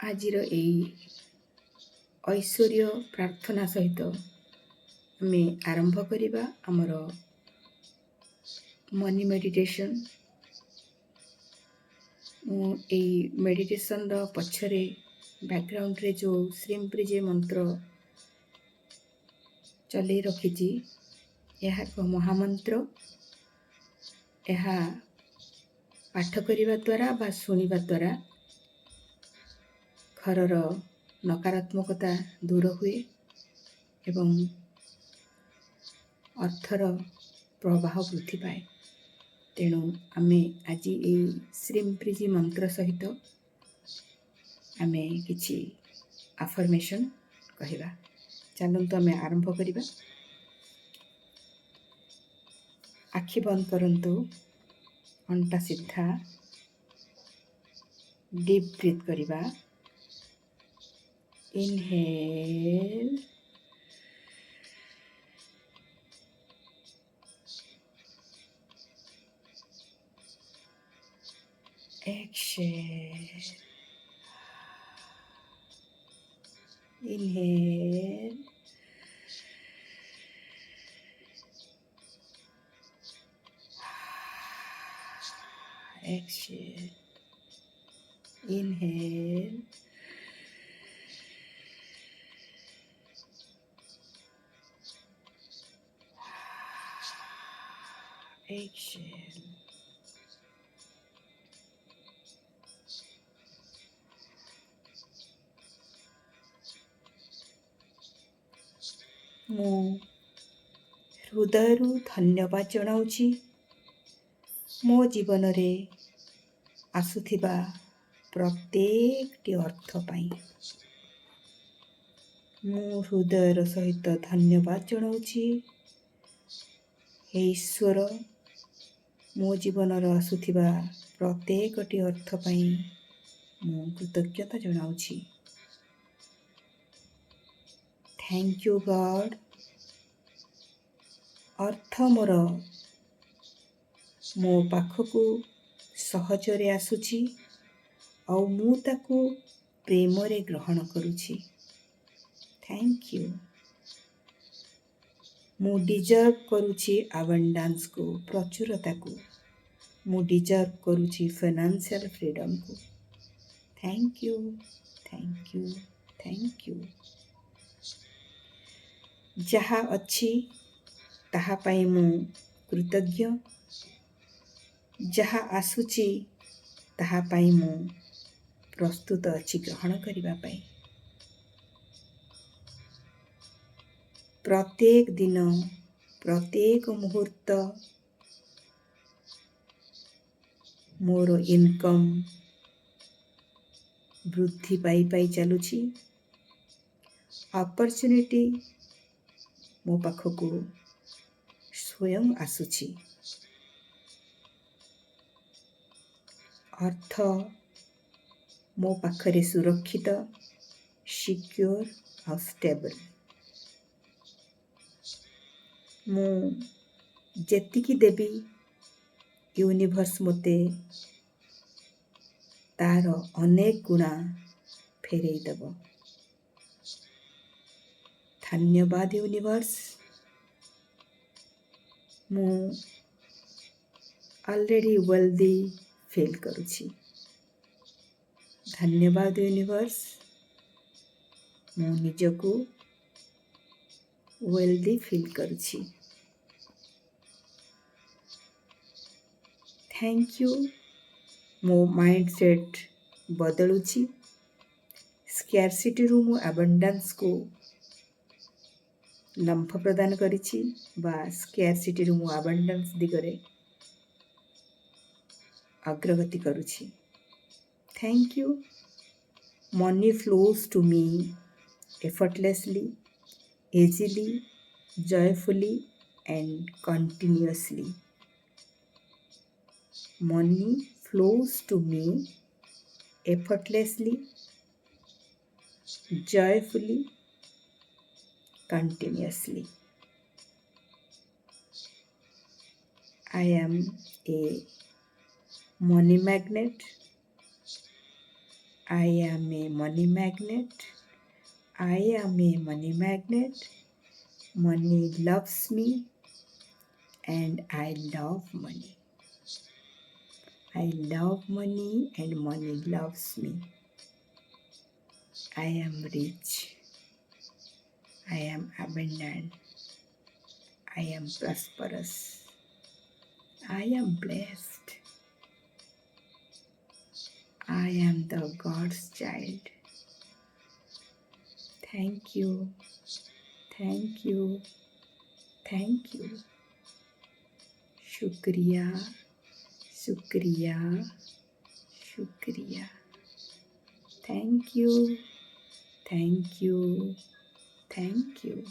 ଆଜିର ଏଇ ଐଶ୍ୱର୍ଯ୍ୟ ପ୍ରାର୍ଥନା ସହିତ ଆମେ ଆରମ୍ଭ କରିବା ଆମର ମନି ମେଡ଼ିଟେସନ୍। ମୁଁ ଏଇ ମେଡ଼ିଟେସନ୍ର ପଛରେ ବ୍ୟାକ୍ଗ୍ରାଉଣ୍ଡରେ ଯେଉଁ ଶ୍ରୀମ୍ପ୍ରିଜେ ମନ୍ତ୍ର ଚଲେଇ ରଖିଛି, ଏହା ଏକ ମହାମନ୍ତ୍ର। ଏହା ପାଠ କରିବା ଦ୍ୱାରା ବା ଶୁଣିବା ଦ୍ୱାରା ଘରର ନକାରାତ୍ମକତା ଦୂର ହୁଏ ଏବଂ ଅର୍ଥର ପ୍ରବାହ ବୃଦ୍ଧି ପାଏ। ତେଣୁ ଆମେ ଆଜି ଏଇ ଶ୍ରୀମ୍ପ୍ରିଜେ ମନ୍ତ୍ର ସହିତ ଆମେ କିଛି ଆଫର୍ମେସନ୍ କହିବା। ଚାଲନ୍ତୁ ଆମେ ଆରମ୍ଭ କରିବା। ଆଖି ବନ୍ଦ କରନ୍ତୁ, ଅଣ୍ଟା ସିଧା, ଡିପ୍ ବ୍ରିଥ୍ କରିବା। Inhale, exhale, inhale, exhale, inhale, exhale. ମୁଁ ହୃଦୟରୁ ଧନ୍ୟବାଦ ଜଣାଉଛି ମୋ ଜୀବନରେ ଆସୁଥିବା ପ୍ରତ୍ୟେକଟି ଅର୍ଥ ପାଇଁ। ମୁଁ ହୃଦୟର ସହିତ ଧନ୍ୟବାଦ ଜଣାଉଛି ହେ ଈଶ୍ୱର, ମୋ ଜୀବନରେ ଆସୁଥିବା ପ୍ରତ୍ୟେକଟି ଅର୍ଥ ପାଇଁ ମୁଁ କୃତଜ୍ଞତା ଜଣାଉଛି। ଥ୍ୟାଙ୍କ ୟୁ ଗଡ୍। ଅର୍ଥ ମୋର ମୋ ପାଖକୁ ସହଜରେ ଆସୁଛି ଆଉ ମୁଁ ତାକୁ ପ୍ରେମରେ ଗ୍ରହଣ କରୁଛି। Thank you. ମୁଁ ଡିଜର୍ଭ କରୁଛି ଆବାଣ୍ଡାନ୍ସକୁ, ପ୍ରଚୁରତାକୁ। ମୁଁ ଡିଜର୍ଭ କରୁଛି ଫାଇନାନ୍ସିଆଲ ଫ୍ରିଡମ୍କୁ। Thank you, thank you, thank you. ଯାହା ଅଛି ତାହା ପାଇଁ ମୁଁ କୃତଜ୍ଞ। ଯାହା ଆସୁଛି ତାହା ପାଇଁ ମୁଁ ପ୍ରସ୍ତୁତ ଅଛି ଗ୍ରହଣ କରିବା ପାଇଁ। ପ୍ରତ୍ୟେକ ଦିନ, ପ୍ରତ୍ୟେକ ମୁହୂର୍ତ୍ତ ମୋର ଇନକମ୍ ବୃଦ୍ଧି ପାଇ ଚାଲୁଛି। ଅପରଚ୍ୟୁନିଟି ମୋ ପାଖକୁ ସ୍ୱୟଂ ଆସୁଛି। ଅର୍ଥ ମୋ ପାଖରେ ସୁରକ୍ଷିତ, ସିକ୍ୟୁର ଆଉ ଷ୍ଟେବଲ୍। ମୁଁ ଯେତିକି ଦେବି ୟୁନିଭର୍ସ ମୋତେ ତାର ଅନେକ ଗୁଣା ଫେରେଇ ଦେବ। ଧନ୍ୟବାଦ ୟୁନିଭର୍ସ। ମୁଁ ଅଲରେଡି ୱେଲ୍ଦି ଫିଲ୍ କରୁଛି। ଧନ୍ୟବାଦ ୟୁନିଭର୍ସ। ମୁଁ ନିଜକୁ ୱେଲ୍ଦି ଫିଲ୍ କରୁଛି। Thank you. ମୋ ମାଇଣ୍ଡ ସେଟ୍ ବଦଳୁଛି। ସ୍କାର୍ସିଟିରୁ ମୁଁ ଆବାଣ୍ଡାନ୍ସକୁ ଲମ୍ଫ ପ୍ରଦାନ କରିଛି ବା ସ୍କାର୍ସିଟିରୁ ମୁଁ ଆବାଣ୍ଡାନ୍ସ ଦିଗରେ ଅଗ୍ରଗତି କରୁଛି। Thank you. Money flows to me effortlessly, easily, joyfully and continuously. Money flows to me effortlessly, joyfully, continuously. I am a money magnet. I am a money magnet. I am a money magnet. Money loves me and I love money. I love money and money loves me. I am rich. I am abundant. I am prosperous. I am blessed. I am the God's child. Thank you. Thank you. Thank you. Shukriya. Shukriya. Shukriya. Thank you. Thank you. Thank you.